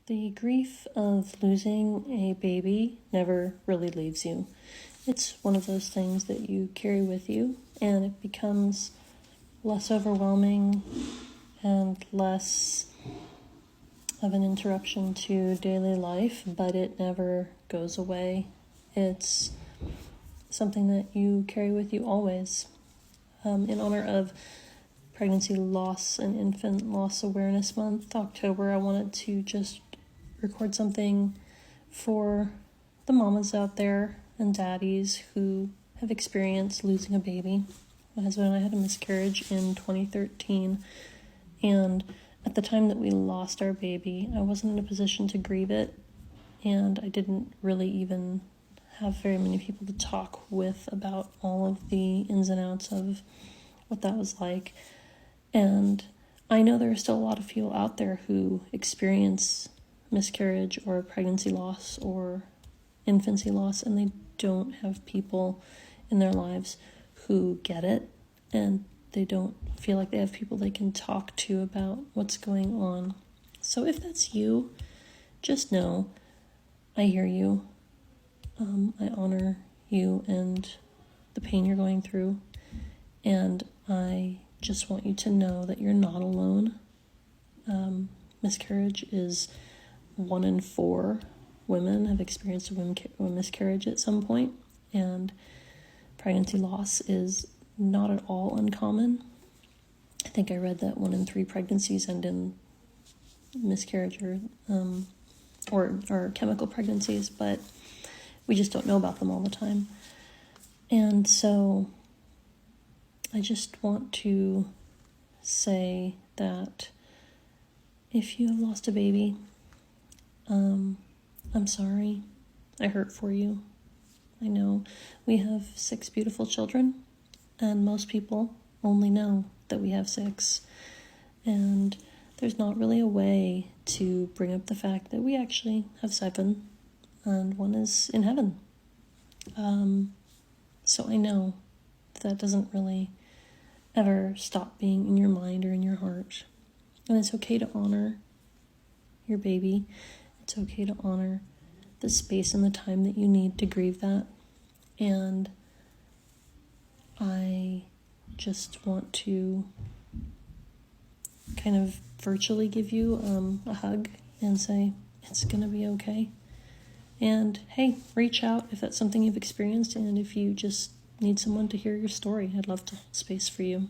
The grief of losing a baby never really leaves you. It's one of those things that you carry with you, and it becomes less overwhelming and less of an interruption to daily life, but it never goes away. It's something that you carry with you always. In honor of Pregnancy Loss and Infant Loss Awareness Month, October, I wanted to just record something for the mamas out there and daddies who have experienced losing a baby. My husband and I had a miscarriage in 2013, and at the time that we lost our baby, I wasn't in a position to grieve it, and I didn't really even have very many people to talk with about all of the ins and outs of what that was like. And I know there are still a lot of people out there who experience miscarriage or pregnancy loss or infancy loss, and they don't have people in their lives who get it, and they don't feel like they have people they can talk to about what's going on. So if that's you, just know I hear you. I honor you and the pain you're going through, and I just want you to know that you're not alone. Miscarriage is 1 in 4 women have experienced a miscarriage at some point, and pregnancy loss is not at all uncommon. I think I read that 1 in 3 pregnancies end in miscarriage or chemical pregnancies, but we just don't know about them all the time. And so I just want to say that if you have lost a baby, I'm sorry. I hurt for you. I know we have 6 beautiful children, and most people only know that we have 6. And there's not really a way to bring up the fact that we actually have 7, and 1 is in heaven. So I know that doesn't really ever stop being in your mind or in your heart. And it's okay to honor your baby. It's okay to honor the space and the time that you need to grieve that. And I just want to kind of virtually give you a hug and say, it's going to be okay. And hey, reach out if that's something you've experienced, and if you just need someone to hear your story, I'd love to hold space for you.